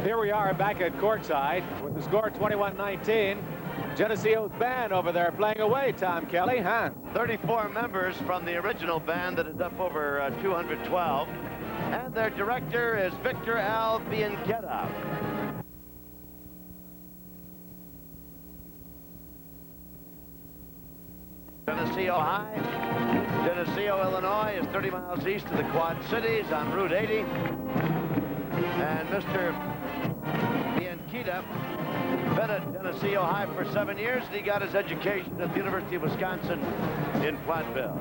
Here we are back at courtside with the score 21-19. Geneseo's band over there playing away, Tom Kelly, huh? 34 members from the original band that is up over 212. And their director is Victor Al Bianchetta. Geneseo High. Geneseo, Illinois is 30 miles east of the Quad Cities on Route 80. And Mr. Bianchetta, Bennett, Geneseo High for 7 years, and he got his education at the University of Wisconsin in Platteville.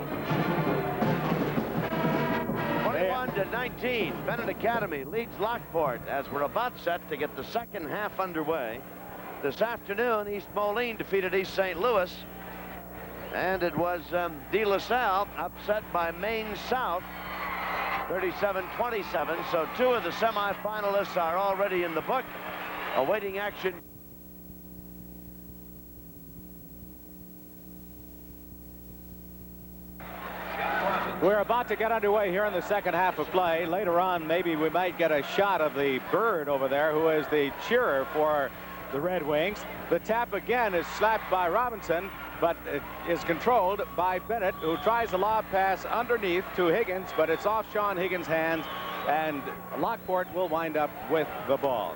21-19, Bennett Academy leads Lockport as we're about set to get the second half underway. This afternoon, East Moline defeated East St. Louis, and it was De La Salle upset by Maine South, 37-27. So 2 of the semifinalists are already in the book, awaiting action. We're about to get underway here in the second half of play. Later on, maybe we might get a shot of the Bird over there, who is the cheerer for the Red Wings. The tap again is slapped by Robinson, but it is controlled by Bennett, who tries a lob pass underneath to Higgins, but it's off Sean Higgins' hands, and Lockport will wind up with the ball.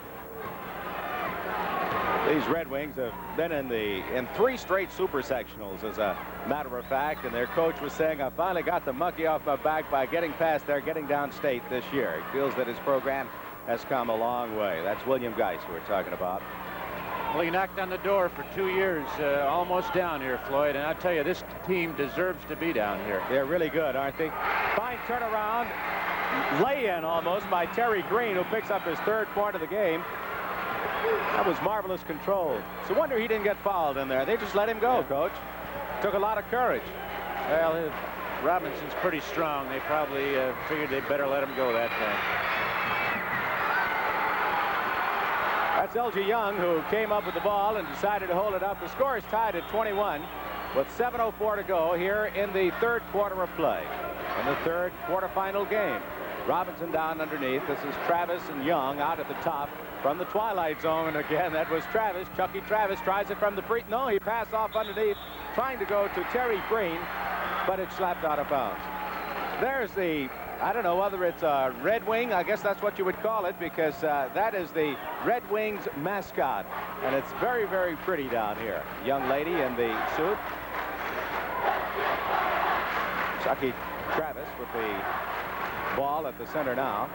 These Red Wings have been in 3 straight super sectionals, as a matter of fact, and their coach was saying, I finally got the monkey off my back by getting past there, getting downstate this year. He feels that his program has come a long way. That's William Geis we're talking about. Well, he knocked on the door for 2 years, almost down here, Floyd, and I'll tell you, this team deserves to be down here. They're really good, aren't they? Fine turnaround, lay-in almost by Terry Green, who picks up his 3rd point of the game. That was marvelous control. It's a wonder he didn't get fouled in there. They just let him go, Coach. Took a lot of courage. Well, Robinson's pretty strong. They probably figured they'd better let him go that time. That's L.G. Young, who came up with the ball and decided to hold it up. The score is tied at 21 with 7:04 to go here in the 3rd quarter of play. In the 3rd quarterfinal game. Robinson down underneath. This is Travis and Young out at the top from the twilight zone. And again, that was Travis. Chucky Travis tries it from the free. No, he passed off underneath, trying to go to Terry Green, but it slapped out of bounds. There's the, I don't know whether it's a Red Wing. I guess that's what you would call it, because that is the Red Wings mascot. And it's very, very pretty down here. Young lady in the suit. Chucky Travis with the ball at the center now,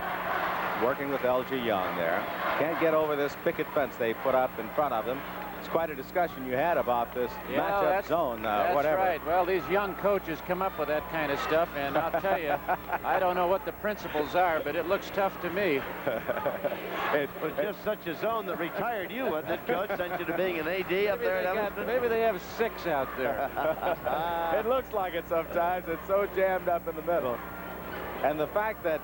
working with L.G. Young there. Can't get over this picket fence they put up in front of them. It's quite a discussion you had about this matchup zone, that's whatever. Right. Well, these young coaches come up with that kind of stuff, and I'll tell you, I don't know what the principles are, but it looks tough to me. It was just such a zone that retired you, wasn't it, Coach? Sent you to being an AD up there at Evanston? Maybe they have 6 out there. It looks like it sometimes. It's so jammed up in the middle. And the fact that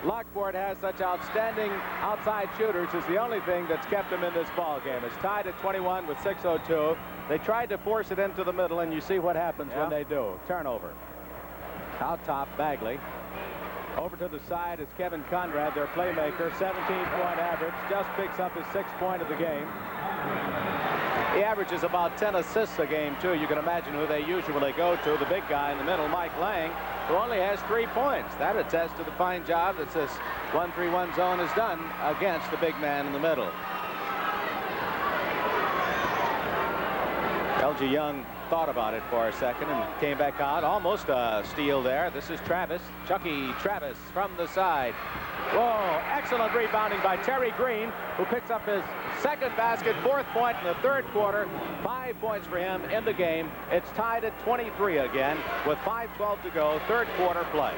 Lockport has such outstanding outside shooters is the only thing that's kept them in this ball game. It's tied at 21 with 6:02. They tried to force it into the middle, and you see what happens when they do. Turnover. Out top, Bagley. Over to the side is Kevin Conrad, their playmaker. 17-point average. Just picks up his 6th point of the game. He averages about 10 assists a game, too. You can imagine who they usually go to. The big guy in the middle, Mike Lang, who only has 3 points. That attests to the fine job that this 1-3-1 zone has done against the big man in the middle. L.G. Young thought about it for a second and came back out. Almost a steal there. This is Travis. Chucky Travis from the side. Whoa, excellent rebounding by Terry Green, who picks up his 2nd basket, 4th point in the 3rd quarter. 5 points for him in the game. It's tied at 23 again with 5:12 to go, 3rd quarter play.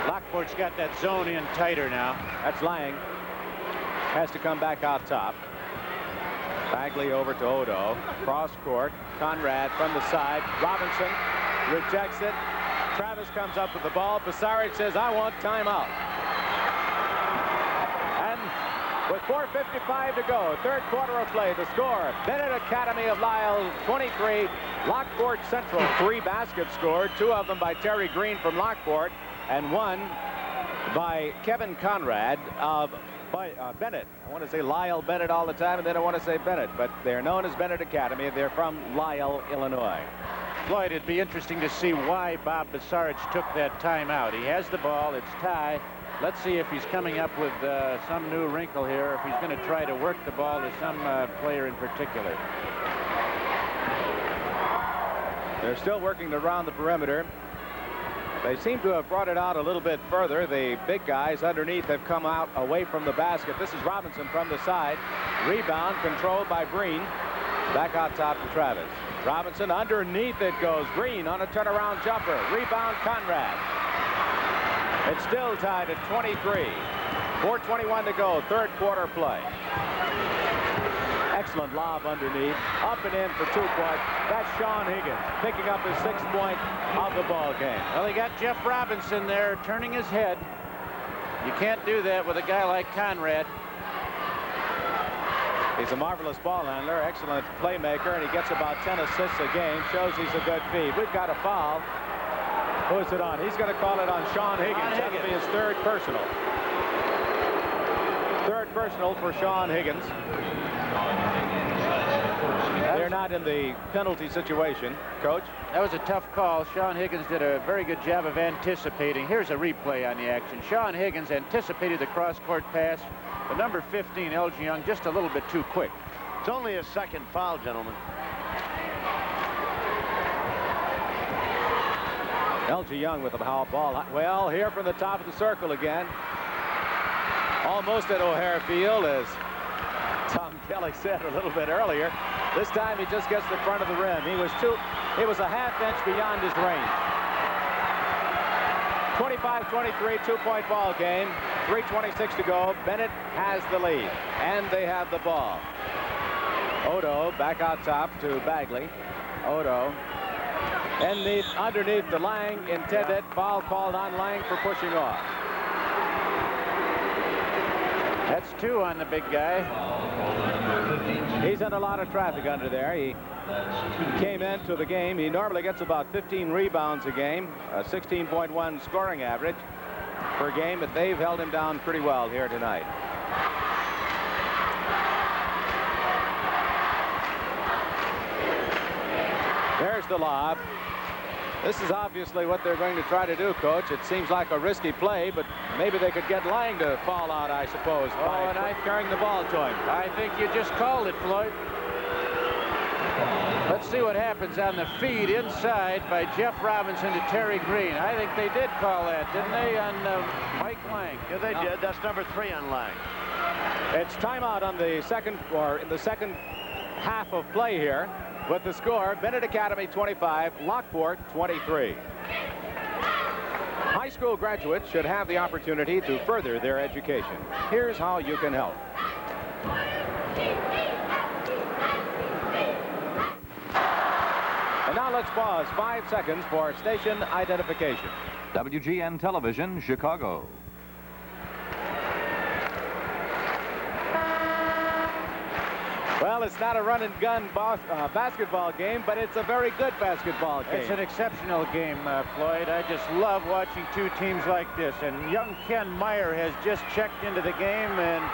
Lockport's got that zone in tighter now. That's Lang. Has to come back out top. Bagley over to Odo. Cross court. Conrad from the side. Robinson rejects it. Travis comes up with the ball. Basaric says, I want timeout. And with 4:55 to go, 3rd quarter of play, the score, Bennett Academy of Lisle 23, Lockport Central 3 baskets scored, 2 of them by Terry Green from Lockport, and 1 by Kevin Conrad of Bennett. I want to say Lisle Bennett all the time, and then I want to say Bennett, but they're known as Bennett Academy. They're from Lisle, Illinois. Floyd, it'd be interesting to see why Bob Basarich took that timeout. He has the ball. It's tie. Let's see if he's coming up with some new wrinkle here, if he's going to try to work the ball to some player in particular. They're still working around the perimeter. They seem to have brought it out a little bit further. The big guys underneath have come out away from the basket. This is Robinson from the side. Rebound controlled by Green. Back out top to Travis. Robinson underneath it goes. Green on a turnaround jumper. Rebound Conrad. It's still tied at 23. 4:21 to go. Third quarter play. Excellent lob underneath. Up and in for 2 points. That's Sean Higgins picking up his 6th point of the ball game. Well, he got Jeff Robinson there turning his head. You can't do that with a guy like Conrad. He's a marvelous ball handler, excellent playmaker, and he gets about 10 assists a game. Shows he's a good feed. We've got a foul. Who is it on? He's going to call it on Sean Higgins. That'll be his 3rd personal. 3rd personal for Sean Higgins. They're not in the penalty situation, Coach. That was a tough call. Sean Higgins did a very good job of anticipating. Here's a replay on the action. Sean Higgins anticipated the cross-court pass. The number 15, LG Young, just a little bit too quick. It's only a 2nd foul, gentlemen. LG Young with a foul ball. Well, here from the top of the circle again. Almost at O'Hare Field, as Tom Kelly said a little bit earlier. This time he just gets the front of the rim. He was a half inch beyond his range. 25-23, 2-point ball game. 3:26 to go. Bennett has the lead, and they have the ball. Odo back out top to Bagley. Odo. And underneath the Lang intended. Foul called on Lang for pushing off. That's 2 on the big guy. He's in a lot of traffic under there. He came into the game. He normally gets about 15 rebounds a game, a 16.1 scoring average per game, but they've held him down pretty well here tonight. There's the lob. This is obviously what they're going to try to do, Coach. It seems like a risky play, but maybe they could get Lang to fall out, I suppose, by carrying the ball to him. I think you just called it, Floyd. Let's see what happens on the feed inside by Jeff Robinson to Terry Green. I think they did call that, didn't they, on Mike Lang? Yeah, they did. That's number 3 on Lang. It's timeout on the second, or in the second half of play here. With the score, Bennett Academy 25, Lockport 23. High school graduates should have the opportunity to further their education. Here's how you can help. And now let's pause 5 seconds for station identification. WGN Television, Chicago. Well, it's not a run-and-gun basketball game, but it's a very good basketball game. It's an exceptional game, Floyd. I just love watching 2 teams like this. And young Ken Meyer has just checked into the game, and,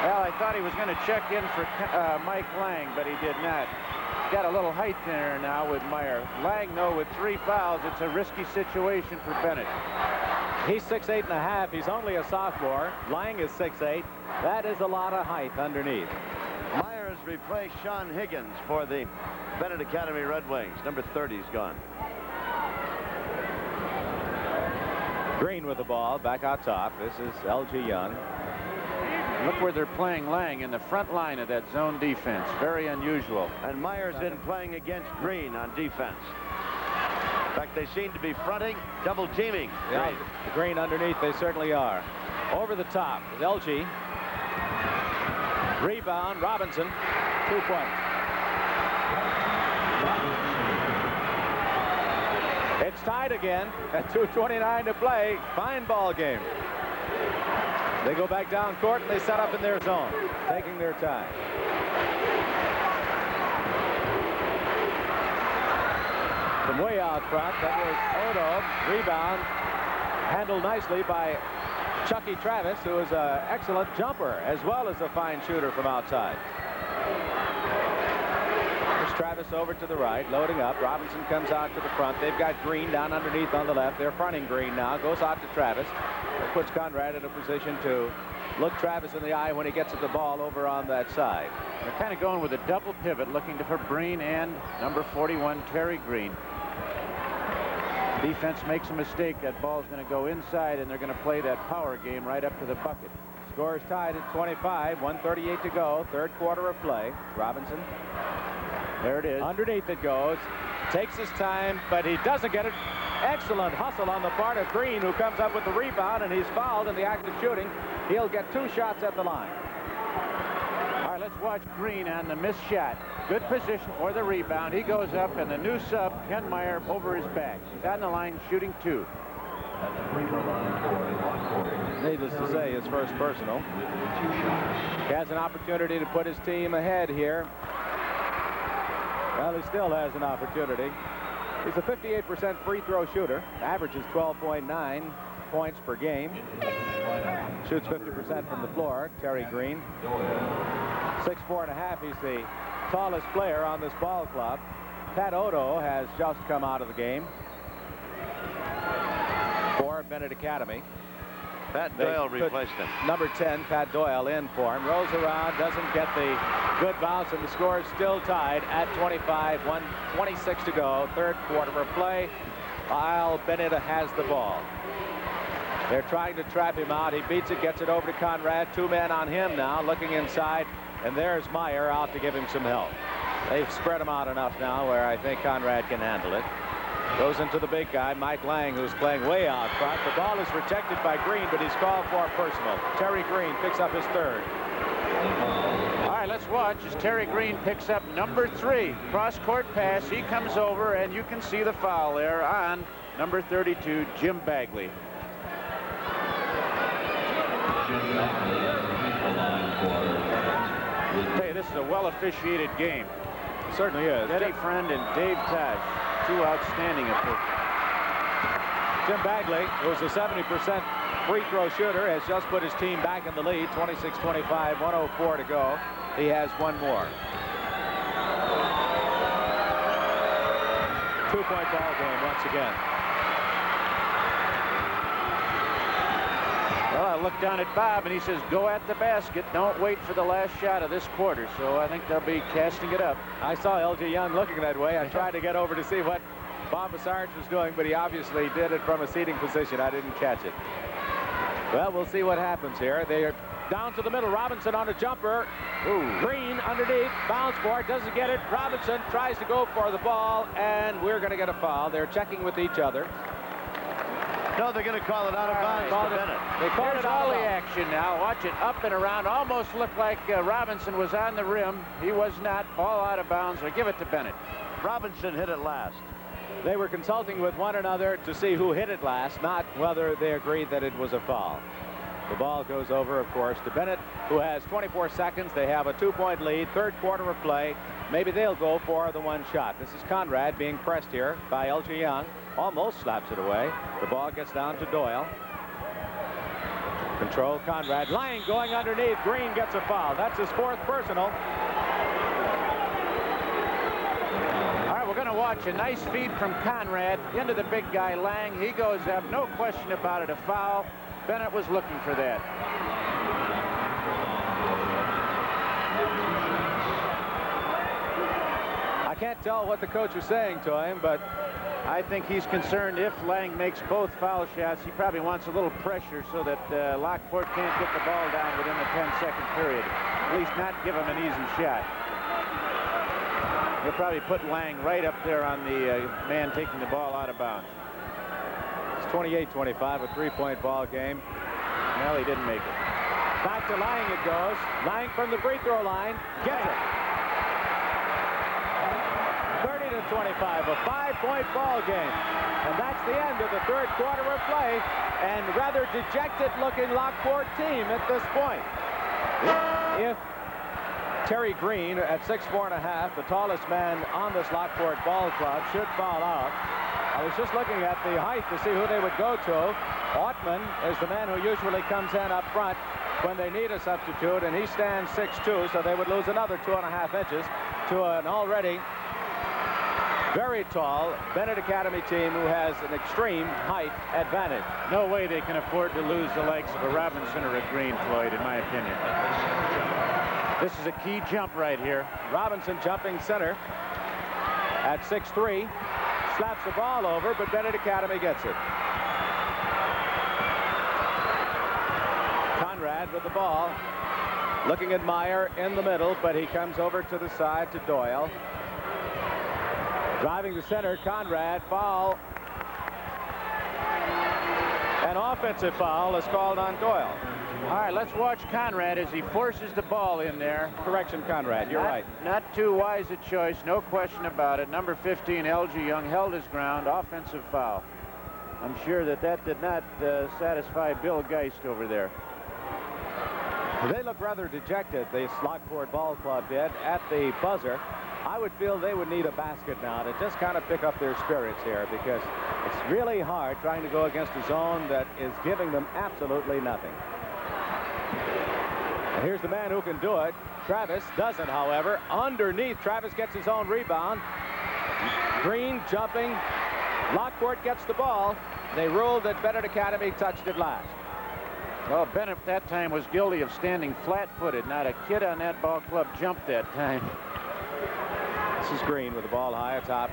well, I thought he was going to check in for Mike Lang, but he did not. Got a little height there now with Meyer. Lang, though, with 3 fouls, it's a risky situation for Bennett. He's 6'8.5". He's only a sophomore. Lang is 6'8". That is a lot of height underneath. Meyer has replaced Sean Higgins for the Bennett Academy Red Wings. Number 30's gone. Green with the ball, back out top. This is LG Young. Look where they're playing Lang in the front line of that zone defense. Very unusual. And Meyer's in playing against Green on defense. In fact, they seem to be fronting, double teaming. Yeah, Green underneath, they certainly are. Over the top is LG. Rebound, Robinson, 2 points. It's tied again at 2:29 to play. Fine ball game. They go back down court and they set up in their zone, taking their time. From way out front, that was Odo. Rebound. Handled nicely by Chucky Travis, who is an excellent jumper as well as a fine shooter from outside. There's Travis over to the right, loading up. Robinson comes out to the front. They've got Green down underneath on the left. They're fronting Green now. Goes out to Travis. That puts Conrad in a position to look Travis in the eye when he gets at the ball over on that side. They're kind of going with a double pivot, looking for Green and number 41, Terry Green. Defense makes a mistake. That ball's going to go inside, and they're going to play that power game right up to the bucket. Score is tied at 25, 1:38 to go, third quarter of play. Robinson, there it is. Underneath it goes. Takes his time, but he doesn't get it. Excellent hustle on the part of Green, who comes up with the rebound, and he's fouled in the act of shooting. He'll get 2 shots at the line. All right, let's watch Green on the missed shot. Good position for the rebound. He goes up, and the new sub, Ken Meyer, over his back. He's on the line shooting 2. Needless to say, his first personal. He has an opportunity to put his team ahead here. Well, he still has an opportunity. He's a 58% free throw shooter. Averages 12.9 points per game. Shoots 50% from the floor. Terry Green. 6'4½". He's the tallest player on this ball club. Pat Odo has just come out of the game for Bennett Academy. Pat Doyle replaced him. Number 10, Pat Doyle, in for him. Rolls around, doesn't get the good bounce, and the score is still tied at 25, 1:26 to go. Third quarter of play. Lisle Bennett has the ball. They're trying to trap him out. He beats it, gets it over to Conrad. 2 men on him now, looking inside, and there's Meyer out to give him some help. They've spread him out enough now where I think Conrad can handle it. Goes into the big guy, Mike Lang, who's playing way out front. The ball is protected by Green, but he's called for a personal. Terry Green picks up his third. All right, let's watch as Terry Green picks up number 3. Cross-court pass. He comes over, and you can see the foul there on number 32, Jim Bagley. Hey, this is a well-officiated game. It certainly is. Eddie Friend and Dave Tosh, 2 outstanding officials. Jim Bagley, who's a 70% free throw shooter, has just put his team back in the lead. 26-25, 1:04 to go. He has 1 more. 2-point ball game once again. Well, I look down at Bob, and he says, go at the basket. Don't wait for the last shot of this quarter. So I think they'll be casting it up. I saw L.G. Young looking that way. I tried to get over to see what Bob Basarich was doing, but he obviously did it from a seating position. I didn't catch it. Well, we'll see what happens here. They are down to the middle. Robinson on a jumper. Ooh. Green underneath. Bounce for it. Doesn't get it. Robinson tries to go for the ball, and we're going to get a foul. They're checking with each other. No, they're going to call it out of bounds to Bennett. They called it all the action now. Watch it up and around. Almost looked like Robinson was on the rim. He was not. Ball out of bounds. Or give it to Bennett. Robinson hit it last. They were consulting with one another to see who hit it last, not whether they agreed that it was a foul. The ball goes over, of course, to Bennett, who has 24 seconds. They have a 2-point lead, third quarter of play. Maybe they'll go for the 1 shot. This is Conrad being pressed here by L.G. Young. Almost slaps it away. The ball gets down to Doyle. Control Conrad. Lang going underneath. Green gets a foul. That's his 4th personal. All right, we're going to watch a nice feed from Conrad into the big guy, Lang. He goes up. No question about it. A foul. Bennett was looking for that. I can't tell what the coach is saying to him, but I think he's concerned if Lang makes both foul shots, he probably wants a little pressure so that Lockport can't get the ball down within the 10-second period. At least not give him an easy shot. He'll probably put Lang right up there on the man taking the ball out of bounds. It's 28-25, a 3-point ball game. Well, he didn't make it. Back to Lang it goes. Lang from the free throw line. Gets it. 30-25, a 5-point ball game. And that's the end of the third quarter of play. And rather dejected looking Lockport team at this point. If Terry Green at 6'4½", the tallest man on this Lockport ball club, should foul out. I was just looking at the height to see who they would go to. Ortman is the man who usually comes in up front when they need a substitute, and he stands 6'2", so they would lose another 2.5 inches to an already very tall Bennett Academy team who has an extreme height advantage. No way they can afford to lose the likes of a Robinson or a Green, Floyd, in my opinion. This is a key jump right here. Robinson jumping center at 6'3", slaps the ball over, but Bennett Academy gets it. Conrad with the ball, looking at Meyer in the middle, but he comes over to the side to Doyle. Driving to center, Conrad, foul. An offensive foul is called on Doyle. All right, let's watch Conrad as he forces the ball in there. Correction, Conrad, you're right. Not too wise a choice, no question about it. Number 15, LG Young, held his ground. Offensive foul. I'm sure that did not satisfy Bill Geist over there. They look rather dejected, the Lockport Ball Club did, at the buzzer. I would feel they would need a basket now to just kind of pick up their spirits here, because it's really hard trying to go against a zone that is giving them absolutely nothing. And here's the man who can do it. Travis doesn't, however. Underneath, Travis gets his own rebound. Green jumping. Lockport gets the ball. They ruled that Bennett Academy touched it last. Well, Bennett that time was guilty of standing flat-footed. Not a kid on that ball club jumped that time. This is Green with the ball high atop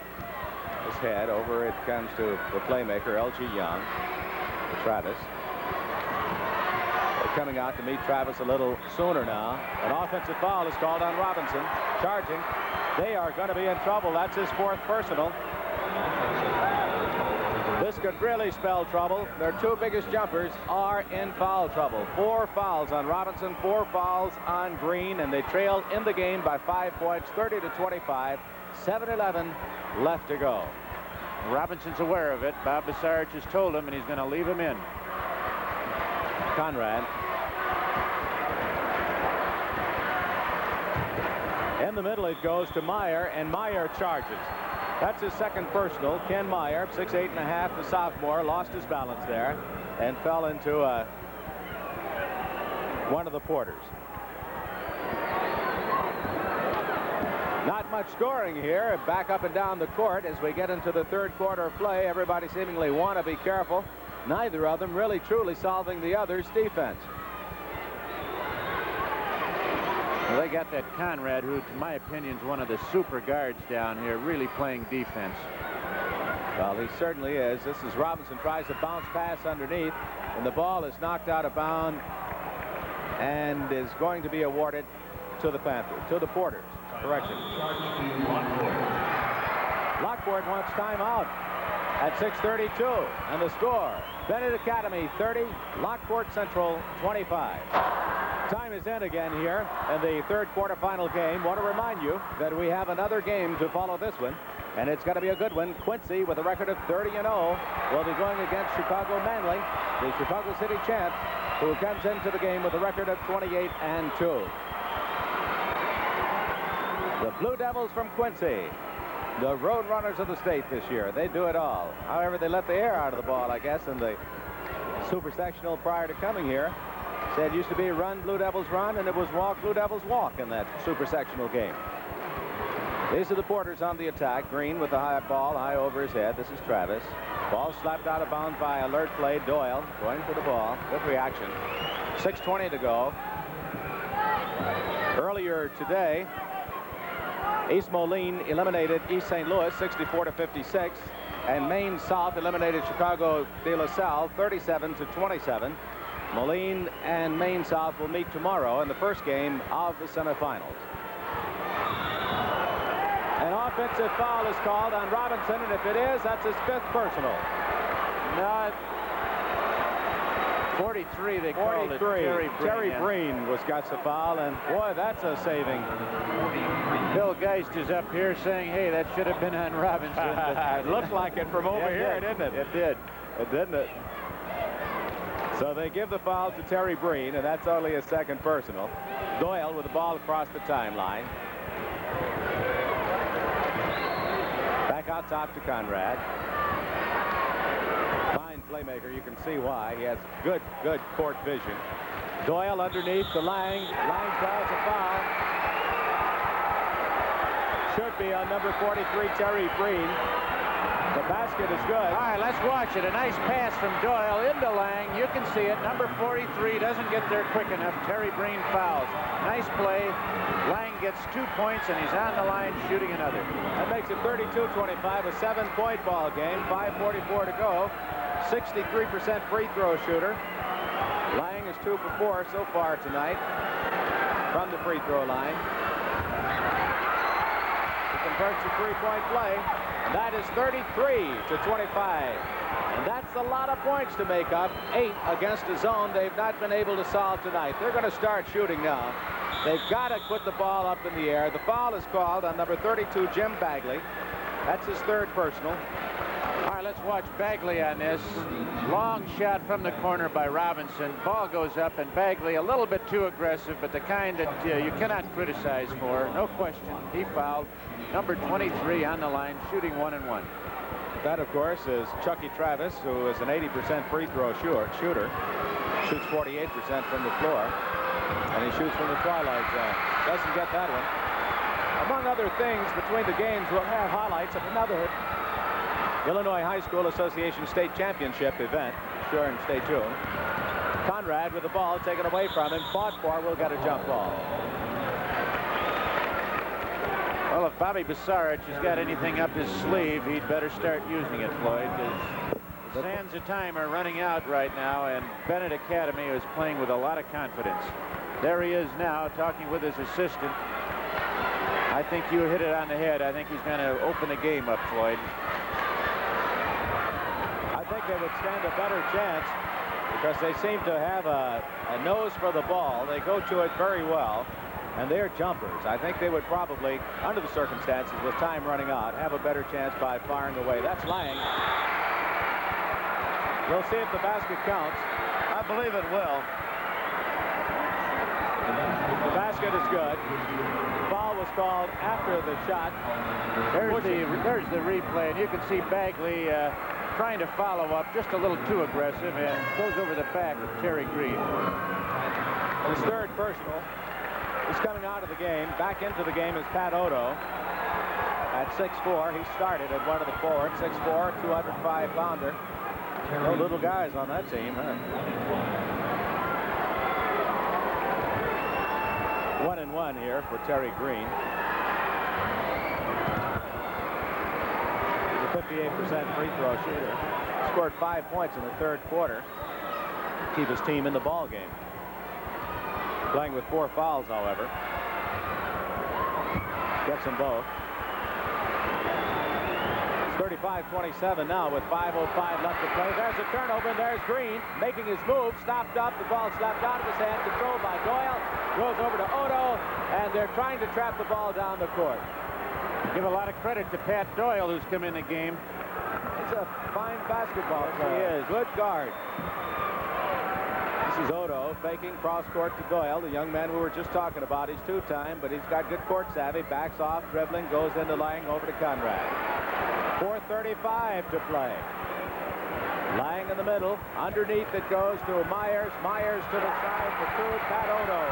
his head. Over it comes to the playmaker, LG Young. Travis. They're coming out to meet Travis a little sooner now. An offensive foul is called on Robinson. Charging. They are going to be in trouble. That's his 4th personal. This could really spell trouble. Their 2 biggest jumpers are in foul trouble. 4 fouls on Robinson, 4 fouls on Green, and they trail in the game by 5 points, 30-25, 7-11 left to go. Robinson's aware of it. Bob Basarich has told him, and he's going to leave him in. Conrad. In the middle it goes to Meyer, and Meyer charges. That's his 2nd personal. Ken Meyer, 6'8½", the sophomore, lost his balance there and fell into one of the porters. Not much scoring here. Back up and down the court as we get into the 3rd quarter of play. Everybody seemingly want to be careful. Neither of them really truly solving the other's defense. Well, they got that Conrad, who, to my opinion, is one of the super guards down here, really playing defense. Well, he certainly is. This is Robinson tries to bounce pass underneath, and the ball is knocked out of bounds and is going to be awarded to the Panthers, to the Porters. Correction. Lockport wants timeout at 6:32, and the score: Bennett Academy 30, Lockport Central 25. Time is in again here in the 3rd quarterfinal game. Want to remind you that we have another game to follow this one, and it's going to be a good one. Quincy, with a record of 30-0, will be going against Chicago Manly, the Chicago City champ, who comes into the game with a record of 28-2. The Blue Devils from Quincy, the road runners of the state this year. They do it all. However, they let the air out of the ball, I guess, in the super sectional prior to coming here. Said it used to be run Blue Devils run, and it was walk Blue Devils walk in that super sectional game. These are the Porters on the attack. Green with the high ball high over his head. This is Travis. Ball slapped out of bounds by alert play. Doyle going for the ball. Good reaction. 6:20 to go. Earlier today, East Moline eliminated East St. Louis 64-56, and Maine South eliminated Chicago de La Salle 37-27. Moline and Maine South will meet tomorrow in the first game of the semifinals. An offensive foul is called on Robinson, and if it is, that's his 5th personal. No, 43 they called it. Terry Breen was got the foul, and boy, that's a saving. Bill Geist is up here saying, hey, that should have been on Robinson. It looked like it from over here, didn't it? It did. Didn't it? So they give the foul to Terry Breen, and that's only his 2nd personal. Doyle with the ball across the timeline. Back out top to Conrad. Fine playmaker. You can see why. He has good court vision. Doyle underneath to Lang. Lang calls a foul. Should be on number 43, Terry Breen. The basket is good. All right, let's watch it. A nice pass from Doyle into Lang. You can see it. Number 43 doesn't get there quick enough. Terry Breen fouls. Nice play. Lang gets 2 points, and he's on the line shooting another. That makes it 32-25, a 7-point ball game. 5:44 to go. 63% free throw shooter. Lang is 2 for 4 so far tonight from the free throw line. He converts a 3-point play. And that is 33-25. And that's a lot of points to make up. 8 against a zone they've not been able to solve tonight. They're going to start shooting now. They've got to put the ball up in the air. The foul is called on number 32, Jim Bagley. That's his 3rd personal. All right, let's watch Bagley on this. Long shot from the corner by Robinson. Ball goes up, and Bagley a little bit too aggressive, but the kind that you cannot criticize for. No question. He fouled. Number 23 on the line, shooting 1-1. That, of course, is Chucky Travis, who is an 80% free throw shooter. Shoots 48% from the floor. And he shoots from the twilight zone. Doesn't get that one. Among other things, between the games, we'll have highlights of another Illinois High School Association State Championship event. Sure, and stay tuned. Conrad with the ball taken away from him. Fought for, will get a jump ball. Well, if Bobby Basarich has got anything up his sleeve, he'd better start using it, Floyd, because the sands of time are running out right now, and Bennett Academy is playing with a lot of confidence. There he is now, talking with his assistant. I think you hit it on the head. I think he's going to open the game up, Floyd. I think they would stand a better chance because they seem to have a nose for the ball. They go to it very well, and they're jumpers. I think they would probably, under the circumstances, with time running out, have a better chance by firing away. That's Lang. We'll see if the basket counts. I believe it will. The basket is good. The foul was called after the shot. There's the replay, and you can see Bagley trying to follow up, just a little too aggressive, and goes over the back of Terry Green. His 3rd personal. He's coming out of the game. Back into the game is Pat Odo at 6'4". He started at one of the forwards. 6'4", 205-pounder. No little guys on that team, huh? 1-1 here for Terry Green. He's a 58% free throw shooter. Scored 5 points in the 3rd quarter to keep his team in the ball game. Playing with 4 fouls, however. Gets them both. It's 35-27 now with 5:05 left to play. There's a turnover, and there's Green making his move. Stopped up. The ball slapped out of his hand. Controlled by Doyle. Goes over to Odo, and they're trying to trap the ball down the court. Give a lot of credit to Pat Doyle, who's come in the game. He's a fine basketball player. He is. Good guard. This is Odo faking cross court to Doyle, the young man we were just talking about. He's 2-time, but he's got good court savvy. Backs off, dribbling, goes into Lang, over to Conrad. 4:35 to play. Lang in the middle. Underneath it goes to Myers. Myers to the side for 2. Pat Odo.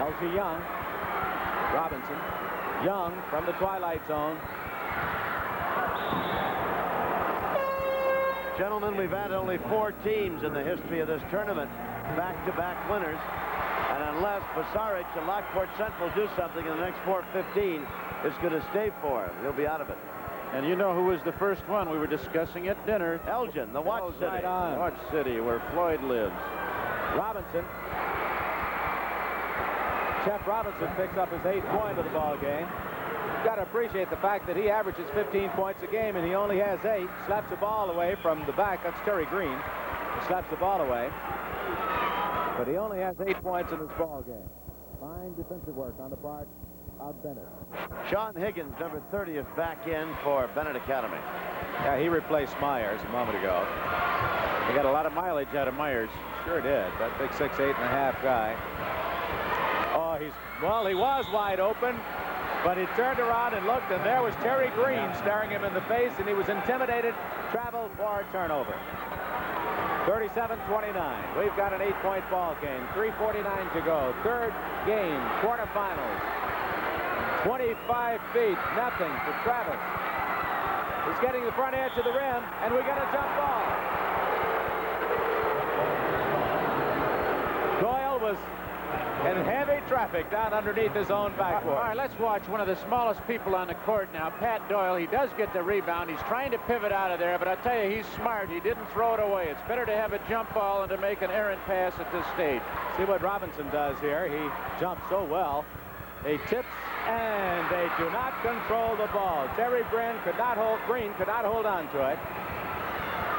Elsie Young. Robinson. Young from the twilight zone. Gentlemen, we've had only 4 teams in the history of this tournament, back-to-back winners. And unless Basarich and Lockport Central do something in the next 4:15, it's going to stay for him. He'll be out of it. And you know who was the first one? We were discussing at dinner. Elgin, the Watch City. Right on. Watch City, where Floyd lives. Robinson. Jeff Robinson picks up his 8th point of the ball game. You've got to appreciate the fact that he averages 15 points a game, and he only has 8. Slaps the ball away from the back. That's Terry Green. He slaps the ball away. But he only has 8 points in this ball game. Fine defensive work on the part of Bennett. Sean Higgins, number 30, is back in for Bennett Academy. Yeah, he replaced Myers a moment ago. He got a lot of mileage out of Myers. Sure did. That big 6'8.5" guy. Oh, he was wide open. But he turned around and looked, and there was Terry Green staring him in the face, and he was intimidated. Travel for a turnover. 37-29. We've got an 8-point ball game. 3:49 to go. Third game, quarterfinals. 25 feet, nothing for Travis. He's getting the front edge of the rim, and we got a jump ball. Doyle was in heavy traffic down underneath his own backboard. All right, let's watch one of the smallest people on the court now, Pat Doyle. He does get the rebound. He's trying to pivot out of there, but I tell you, he's smart. He didn't throw it away. It's better to have a jump ball than to make an errant pass at this stage. See what Robinson does here. He jumps so well. He tips, and they do not control the ball. Terry Green could not hold on to it.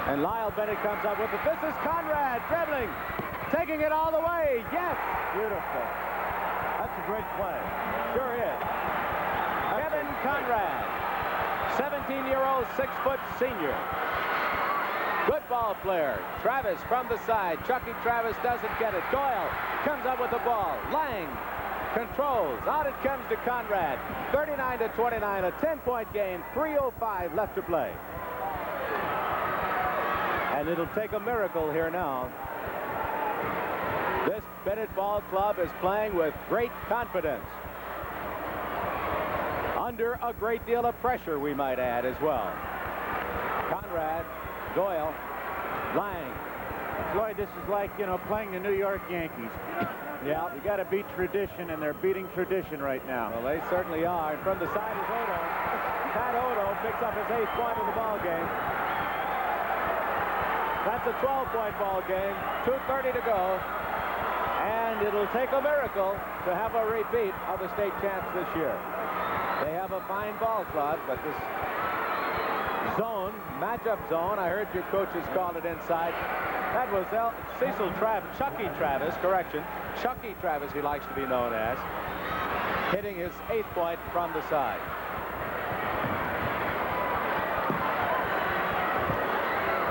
And Lisle Bennett comes up with it. This is Conrad dribbling, taking it all the way. Yes! Beautiful. That's a great play. Sure is. Kevin Conrad, 17-year-old, 6-foot senior. Good ball player. Travis from the side. Chucky Travis doesn't get it. Doyle comes up with the ball. Lang controls. Out it comes to Conrad. 39-29, a 10-point game. 3:05 left to play. And it'll take a miracle here now. This Bennett ball club is playing with great confidence. Under a great deal of pressure, we might add, as well. Conrad, Doyle, Lang. Floyd, this is like, playing the New York Yankees. Yeah. You got to beat tradition, and they're beating tradition right now. Well, they certainly are. And from the side is Odo. Pat Odo picks up his 8th point of the ball game. That's a 12-point ball game. 2:30 to go. And it'll take a miracle to have a repeat of the state champs this year. They have a fine ball club, but this zone, matchup zone, I heard your coaches call it inside. That was Chucky Travis, correction. Chucky Travis, he likes to be known as, hitting his 8th point from the side.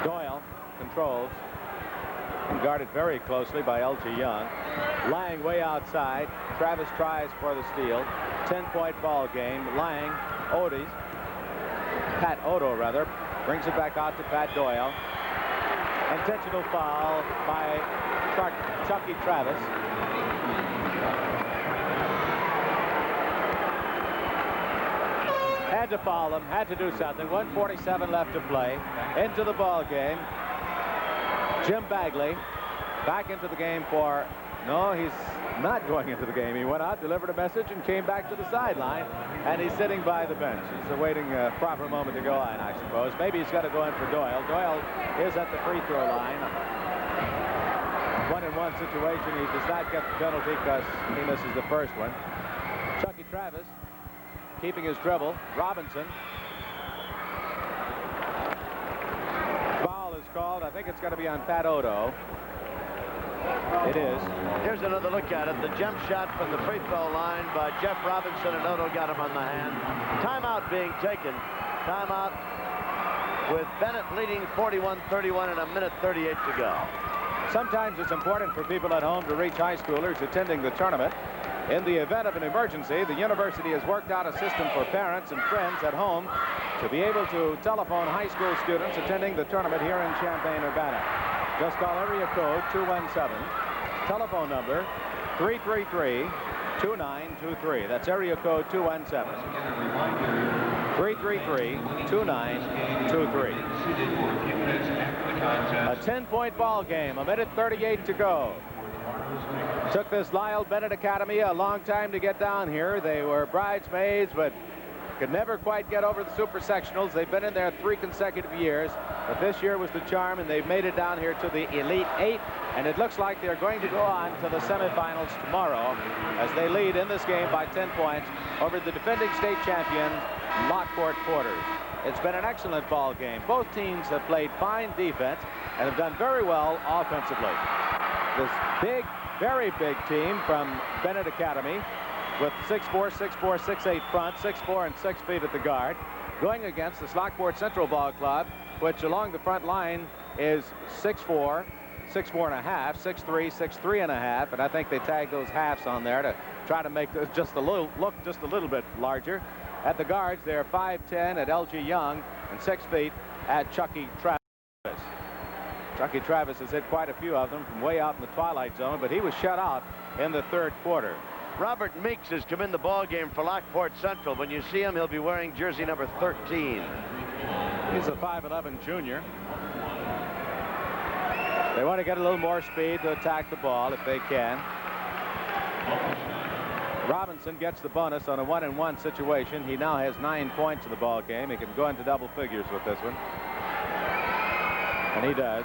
Doyle controls and guarded very closely by L.G. Young. Lang way outside. Travis tries for the steal. 10-point ball game. Lang, Pat Odo, brings it back out to Pat Doyle. Intentional foul by Chucky Travis. Had to foul him, had to do something. 1:47 left to play. Into the ball game. Jim Bagley back into the game for... No, he's not going into the game. He went out, delivered a message, and came back to the sideline. And he's sitting by the bench. He's awaiting a proper moment to go in, I suppose. Maybe he's got to go in for Doyle. Doyle is at the free throw line. 1-on-1 situation. He does not get the penalty because he misses the first one. Chucky Travis keeping his dribble. Robinson. Foul is called. I think it's going to be on Pat Odo. It is. Here's another look at it. The jump shot from the free throw line by Jeff Robinson, and Odo got him on the hand. Timeout being taken. Timeout with Bennett leading 41-31 and 1:38 to go. Sometimes it's important for people at home to reach high schoolers attending the tournament. In the event of an emergency, the university has worked out a system for parents and friends at home to be able to telephone high school students attending the tournament here in Champaign-Urbana. Just call area code 217, telephone number 333-2923. That's area code 217. 333-2923. A 10-point ball game, 1:38 to go. Took this Lisle Bennett Academy a long time to get down here. They were bridesmaids, but could never quite get over the super sectionals. They've been in there 3 consecutive years, but this year was the charm, and they've made it down here to the Elite 8, and it looks like they're going to go on to the semifinals tomorrow as they lead in this game by 10 points over the defending state champions, Lockport Porters. It's been an excellent ball game. Both teams have played fine defense and have done very well offensively. This big, very big team from Bennett Academy with 6'4", 6'4", 6'8" front, 6'4" and 6 feet at the guard, going against this Lockport Central Ball Club, which along the front line is 6'4", 6'4" and a half, 6'3", 6'3" and a half, and I think they tagged those halves on there to try to make this just a little bit larger. At the guards, they're 5'10" at L.G. Young and 6 feet at Chucky Travis. Chucky Travis has hit quite a few of them from way out in the twilight zone, but he was shut out in the third quarter. Robert Meeks has come in the ball game for Lockport Central. When you see him, he'll be wearing jersey number 13. He's a 5'11" junior. They want to get a little more speed to attack the ball if they can. Robinson gets the bonus on a 1-and-1 situation. He now has 9 points in the ball game. He can go into double figures with this one. And he does.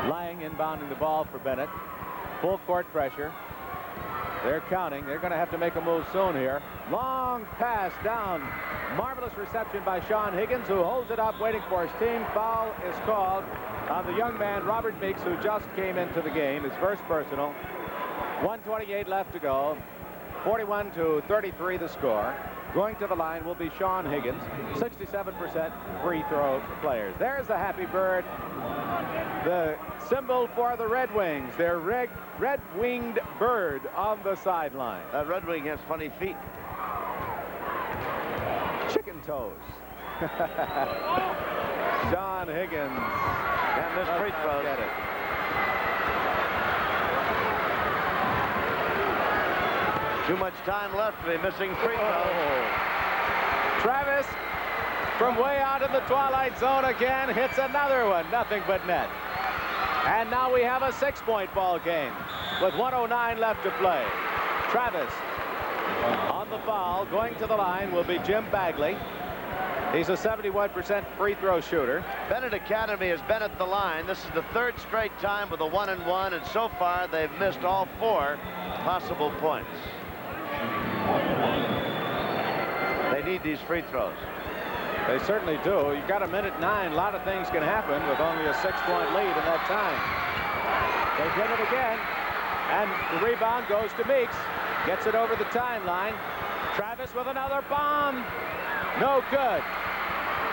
Lang inbounding the ball for Bennett. Full court pressure. They're counting. They're going to have to make a move soon here. Long pass down. Marvelous reception by Sean Higgins, who holds it up, waiting for his team. Foul is called on the young man, Robert Meeks, who just came into the game, his first personal. 1:28 left to go. 41-33 the score. Going to the line will be Sean Higgins, 67% free throw players. There's the Happy Bird, the symbol for the Red Wings, their red-winged bird on the sideline. That Red Wing has funny feet. Chicken toes. Sean Higgins. And this free throw. Get it. Too much time left to be missing free throw. Travis, from way out in the twilight zone again, hits another one. Nothing but net. And now we have a 6-point ball game with 1:09 left to play. Travis on the foul, going to the line will be Jim Bagley. He's a 71% free throw shooter. Bennett Academy has been at the line. This is the third straight time with a 1-and-1, and so far they've missed all 4 possible points. They need these free throws. They certainly do. You've got 1:09. A lot of things can happen with only a 6-point lead in that time. They did it again, and the rebound goes to Meeks. Gets it over the timeline. Travis with another bomb. No good.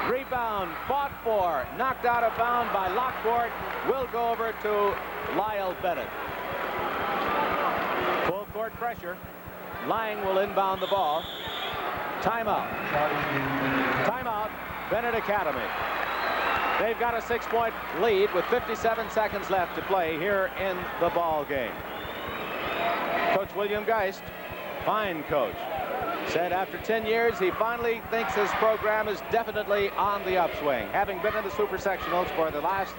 Rebound fought for. Knocked out of bounds by Lockport. Will go over to Lisle Bennett. Full court pressure. Lang will inbound the ball. Timeout. Timeout. Bennett Academy. They've got a 6-point lead with 57 seconds left to play here in the ball game. Coach William Geist, fine coach, said after 10 years he finally thinks his program is definitely on the upswing, having been in the Super Sectionals for the last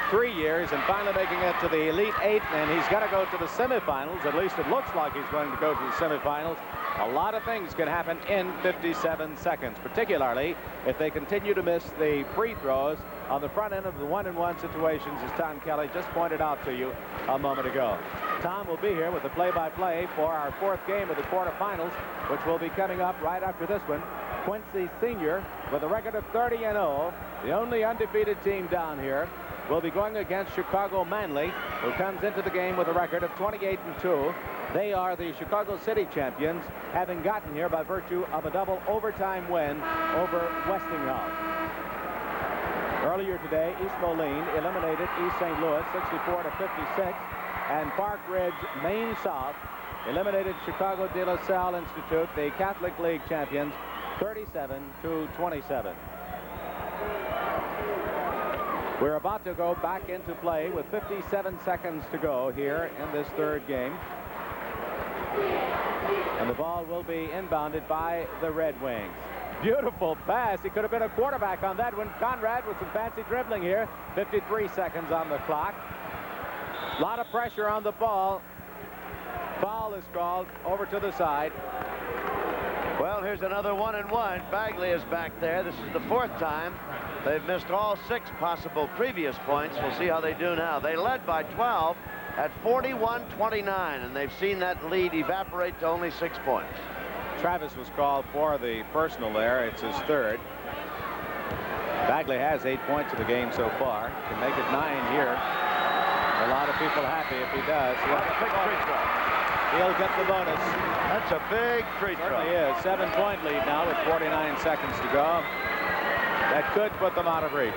3 years and finally making it to the Elite 8, and he's got to go to the semifinals. At least it looks like he's going to go to the semifinals. A lot of things can happen in 57 seconds, particularly if they continue to miss the free throws on the front end of the 1-and-1 situations, as Tom Kelly just pointed out to you a moment ago. Tom will be here with the play-by-play for our 4th game of the quarterfinals, which will be coming up right after this one. Quincy Sr., with a record of 30-0, the only undefeated team down here, will be going against Chicago Manly, who comes into the game with a record of 28-2. They are the Chicago City champions, having gotten here by virtue of a double overtime win over Westinghouse. Earlier today, East Moline eliminated East St. Louis 64-56, and Park Ridge, Maine South, eliminated Chicago De La Salle Institute, the Catholic League champions, 37-27. We're about to go back into play with 57 seconds to go here in this 3rd game. And the ball will be inbounded by the Red Wings. Beautiful pass. He could have been a quarterback on that one. Conrad with some fancy dribbling here. 53 seconds on the clock. A lot of pressure on the ball. Foul is called over to the side. Well, here's another 1-and-1. Bagley is back there. This is the 4th time. They've missed all 6 possible previous points. We'll see how they do now. They led by 12 at 41-29, and they've seen that lead evaporate to only 6 points. Travis was called for the personal there. It's his 3rd. Bagley has 8 points in the game so far. Can make it 9 here. A lot of people happy if he does. He'll get the bonus. That's a big free throw. Certainly is. 7-point lead now with 49 seconds to go. that could put them out of reach.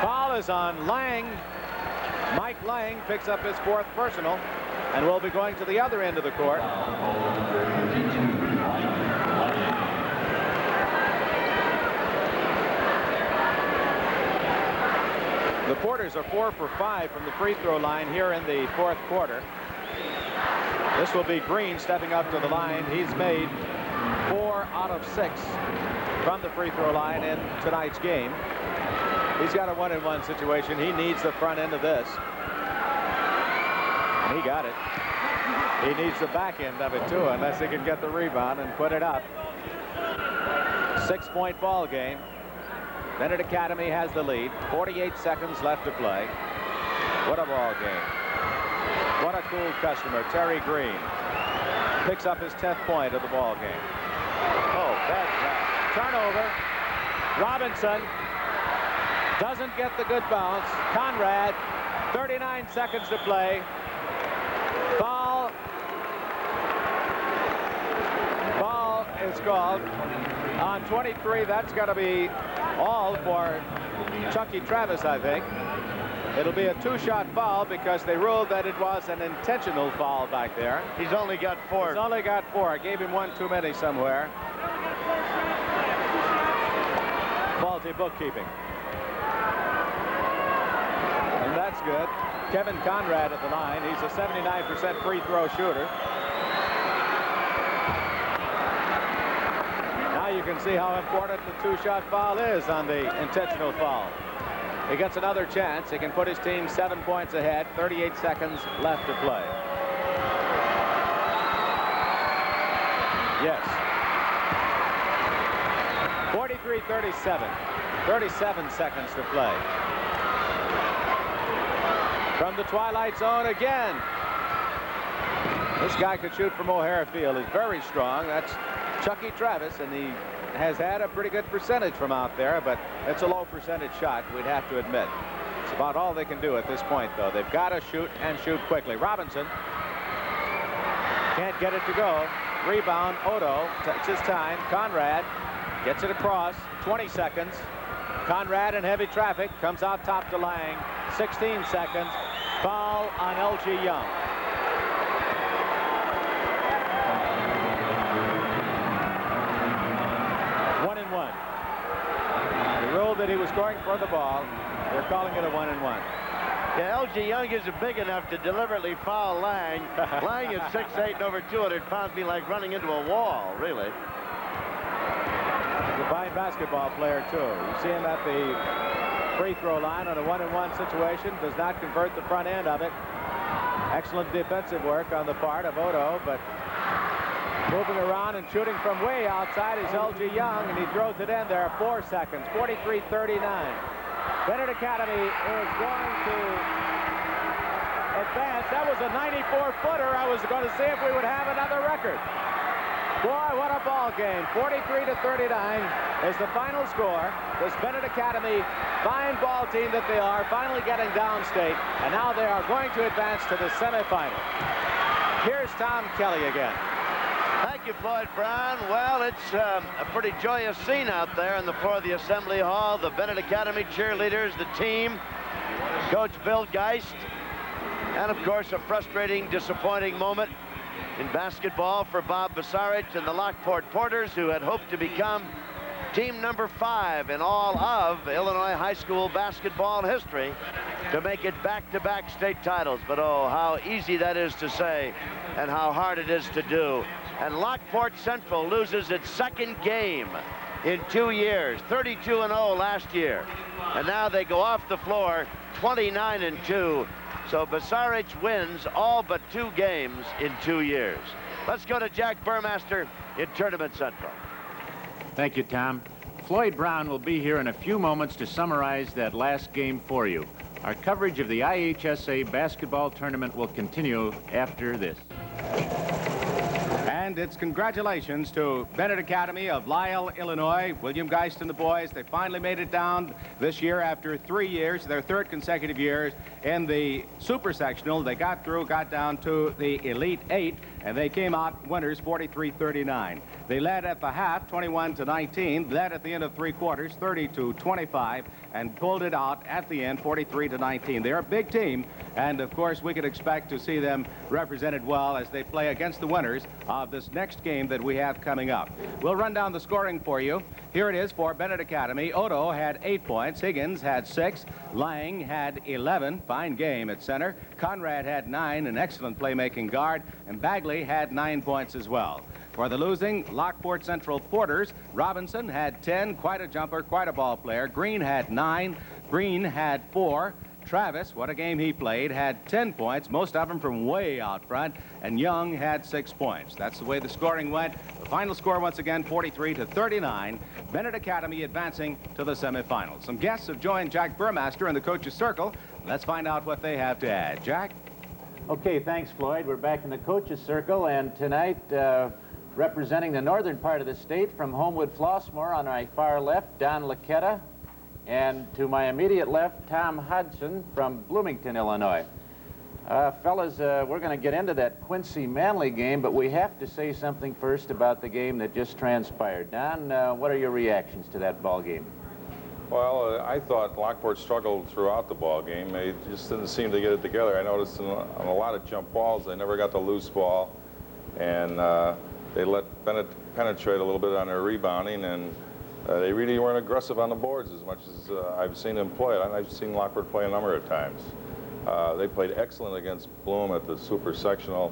Foul is on Lang. Mike Lang picks up his 4th personal and will be going to the other end of the court. The Porters are 4 for 5 from the free throw line here in the 4th quarter. This will be Green stepping up to the line. He's made 4 out of 6 from the free throw line in tonight's game. He's got a 1-and-1 situation. He needs the front end of this. And he got it. He needs the back end of it too, unless he can get the rebound and put it up. 6-point ball game. Bennett Academy has the lead. 48 seconds left to play. What a ball game. What a cool customer. Terry Green picks up his 10th point of the ball game. Oh, bad pass. Turnover. Robinson doesn't get the good bounce. Conrad, 39 seconds to play. Foul. Foul is called on 23. That's got to be all for Chucky Travis, I think. It'll be a 2-shot foul because they ruled that it was an intentional foul back there. He's only got 4. He's only got 4. I gave him 1 too many somewhere. Faulty bookkeeping. And that's good. Kevin Conrad at the line. He's a 79% free throw shooter. Now you can see how important the 2-shot foul is on the intentional foul. He gets another chance. He can put his team 7 points ahead. 38 seconds left to play. Yes. 43-37. 37 seconds to play. From the twilight zone again. This guy could shoot from O'Hara Field. He's very strong. That's Chucky Travis, and he has had a pretty good percentage from out there, but it's a low percentage shot, we'd have to admit. It's about all they can do at this point, though. They've got to shoot and shoot quickly. Robinson can't get it to go. Rebound, Odo takes his time. Conrad gets it across. 20 seconds. Conrad in heavy traffic comes out top to Lang. 16 seconds. Foul on L.G. Young. That he was going for the ball. They're calling it a 1-and-1. Yeah, L.G. Young isn't big enough to deliberately foul Lang. Lang is 6'8" and over 200 pounds. Be like running into a wall, really. He's a fine basketball player, too. You see him at the free throw line on a 1-and-1 situation. Does not convert the front end of it. Excellent defensive work on the part of Odo, but moving around and shooting from way outside is L.G. Young, and he throws it in there. 4 seconds. 43-39. Bennett Academy is going to advance. That was a 94-footer. I was going to see if we would have another record. Boy, what a ball game. 43-39 is the final score. This Bennett Academy fine ball team that they are, finally getting downstate, and now they are going to advance to the semifinal. Here's Tom Kelly again. Thank you, Floyd Brown. Well, it's a pretty joyous scene out there on the floor of the Assembly Hall. The Bennett Academy cheerleaders, the team, Coach Bill Geist, and, of course, a frustrating, disappointing moment in basketball for Bob Basarich and the Lockport Porters, who had hoped to become team number 5 in all of Illinois high school basketball history to make it back-to-back state titles. But, oh, how easy that is to say and how hard it is to do. And Lockport Central loses its 2nd game in 2 years, 32-0 last year. And now they go off the floor 29-2. So Basarich wins all but 2 games in 2 years. Let's go to Jack Burmaster in Tournament Central. Thank you, Tom. Floyd Brown will be here in a few moments to summarize that last game for you. Our coverage of the IHSA basketball tournament will continue after this. And it's congratulations to Bennett Academy of Lisle, Illinois. William Geist and the boys, they finally made it down this year after 3 years, their 3rd consecutive years in the super sectional. They got through, got down to the Elite 8. and they came out winners 43-39. They led at the half 21-19, led at the end of 3 quarters 30-25, and pulled it out at the end 43-19. They're a big team, and of course we could expect to see them represented well as they play against the winners of this next game that we have coming up. We'll run down the scoring for you. Here it is for Bennett Academy. Odo had 8 points, Higgins had 6, Lang had 11, fine game at center, Conrad had 9, an excellent playmaking guard, and Bagley had 9 points as well. For the losing Lockport Central Porters, Robinson had 10, quite a jumper, quite a ball player. Green had 9, Green had 4. Travis, what a game he played, had 10 points, most of them from way out front, and Young had 6 points. That's the way the scoring went. The final score, once again, 43-39. Bennett Academy advancing to the semifinals. Some guests have joined Jack Burmaster in the coach's circle. Let's find out what they have to add. Jack? Okay, thanks, Floyd. We're back in the coach's circle, and tonight, representing the northern part of the state from Homewood Flossmoor on my far left, Don Laquetta. And to my immediate left, Tom Hudson from Bloomington, Illinois. Fellas, we're going to get into that Quincy-Manly game, but we have to say something first about the game that just transpired. Don, what are your reactions to that ball game? Well, I thought Lockport struggled throughout the ball game. They just didn't seem to get it together. I noticed on a lot of jump balls, they never got the loose ball, and they let Bennett penetrate a little bit on their rebounding, and they really weren't aggressive on the boards as much as I've seen them play. I've seen Lockport play a number of times. They played excellent against Bloom at the super sectional,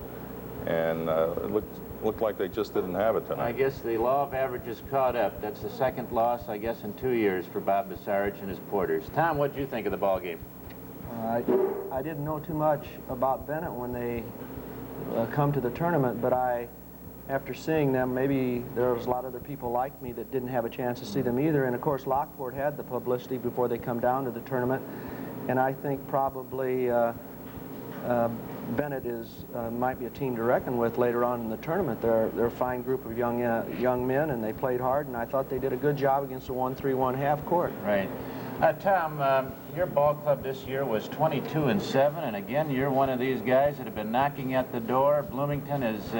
and it looked like they just didn't have it tonight. I guess the law of averages caught up. That's the second loss, I guess, in 2 years for Bob Basarich and his Porters. Tom, what did you think of the ball game? I didn't know too much about Bennett when they come to the tournament, but after seeing them, maybe there was a lot of other people like me that didn't have a chance to see them either. And of course, Lockport had the publicity before they come down to the tournament. And I think probably Bennett might be a team to reckon with later on in the tournament. They're a fine group of young men, and they played hard. And I thought they did a good job against the 1-3-1 half court. Right. Tom, your ball club this year was 22-7, and again, you're one of these guys that have been knocking at the door. Bloomington has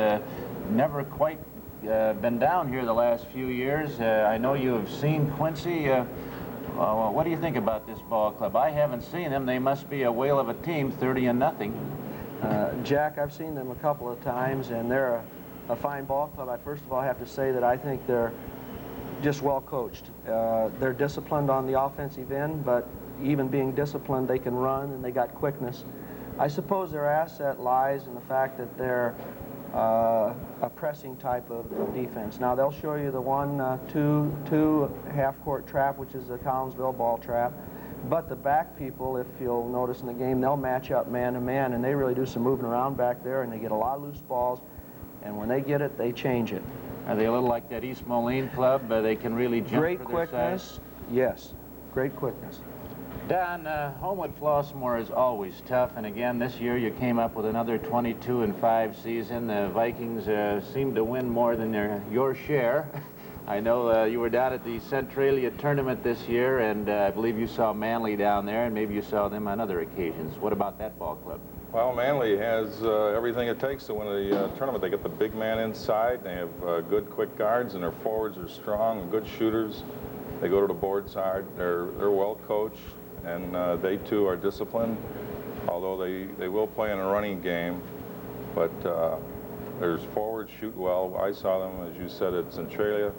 never quite been down here the last few years. I know you have seen Quincy. What do you think about this ball club? I haven't seen them. They must be a whale of a team, 30-0. Jack, I've seen them a couple of times, and they're a fine ball club. I first of all have to say that I think they're just well coached. They're disciplined on the offensive end, but even being disciplined, they can run and they got quickness. I suppose their asset lies in the fact that they're a pressing type of defense. Now they'll show you the 1-2 half-court trap, which is the Collinsville ball trap. But the back people, if you'll notice in the game, they'll match up man-to-man, and they really do some moving around back there, and they get a lot of loose balls. And when they get it, they change it. Are they a little like that East Moline club? They can really jump great for their quickness. Size? Yes, great quickness. Don, Homewood Flossmoor is always tough, and again, this year you came up with another 22-5 season. The Vikings seem to win more than your share. I know you were down at the Centralia tournament this year, and I believe you saw Manly down there, and maybe you saw them on other occasions. What about that ball club? Well, Manly has everything it takes to win a tournament. They get the big man inside. They have good, quick guards, and their forwards are strong and good shooters. They go to the boards hard. They're well coached, and they too are disciplined. Although they will play in a running game, but their forwards shoot well. I saw them, as you said, at Centralia.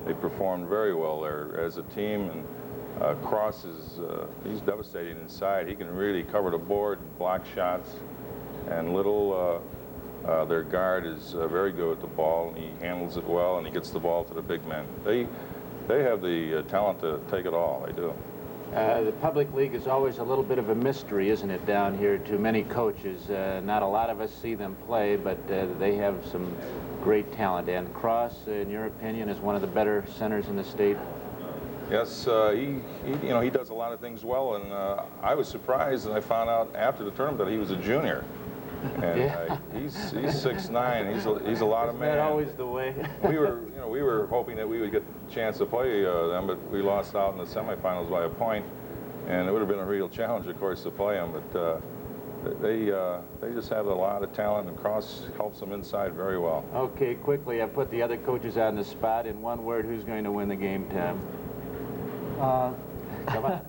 They performed very well there as a team, and Cross he's devastating inside. He can really cover the board and block shots. And Little, their guard, is very good with the ball, and he handles it well, and he gets the ball to the big men. They have the talent to take it all. They do. The public league is always a little bit of a mystery, isn't it, down here to many coaches? Not a lot of us see them play, but they have some great talent. And Cross, in your opinion, is one of the better centers in the state? Yes, he does a lot of things well, and I was surprised, and I found out after the tournament that he was a junior. And yeah. He's 6'9". He's a lot of man. Isn't that always the way? we were hoping that we would get the chance to play them, but we lost out in the semifinals by a point, and it would have been a real challenge, of course, to play them. But They just have a lot of talent, and Cross helps them inside very well. Okay, quickly, I've put the other coaches on the spot. In one word, who's going to win the game, Tom? Come on.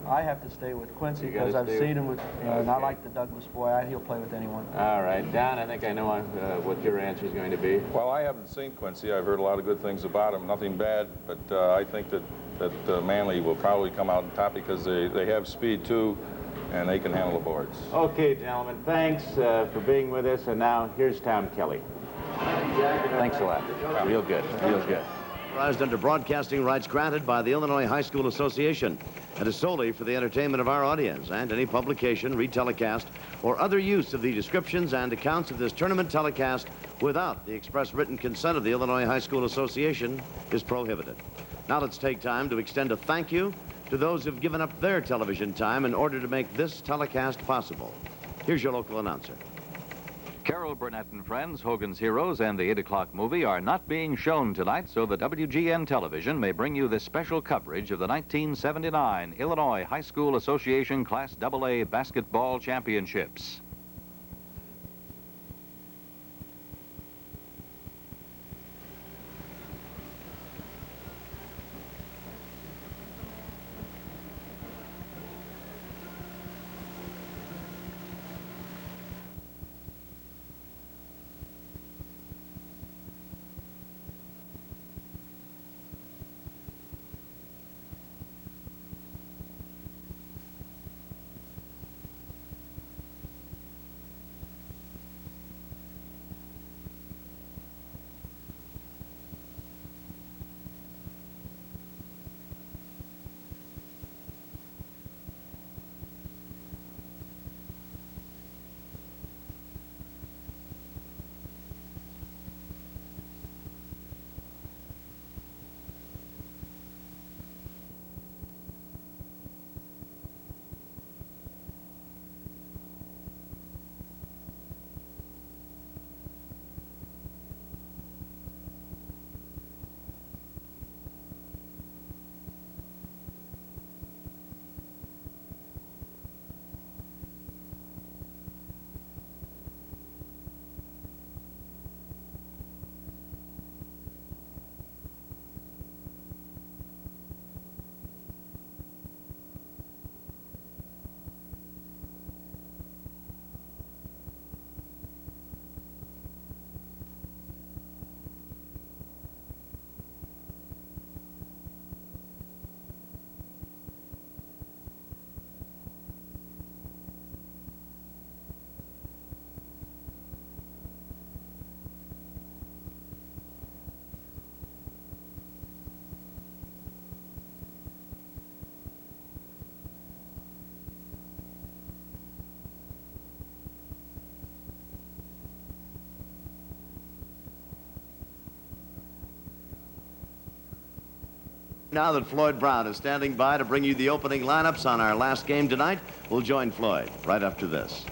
I have to stay with Quincy You gotta because I've stay seen him with, and I Okay. like the Douglas boy. He'll play with anyone. All right, Don, I think I know what your answer is going to be. Well, I haven't seen Quincy. I've heard a lot of good things about him. Nothing bad, but I think that Manly will probably come out on top because they have speed too, and they can handle the boards. Okay, gentlemen, thanks for being with us. And now here's Tom Kelly. Thanks a lot. Real good. Real good. Authorized under broadcasting rights granted by the Illinois High School Association and is solely for the entertainment of our audience, and any publication, retelecast, or other use of the descriptions and accounts of this tournament telecast without the express written consent of the Illinois High School Association is prohibited. Now let's take time to extend a thank you to those who've given up their television time in order to make this telecast possible. Here's your local announcer. Carol Burnett and Friends, Hogan's Heroes, and the 8 o'clock movie are not being shown tonight, so the WGN television may bring you this special coverage of the 1979 Illinois High School Association Class AA Basketball Championships. Now that Floyd Brown is standing by to bring you the opening lineups on our last game tonight, we'll join Floyd right after this.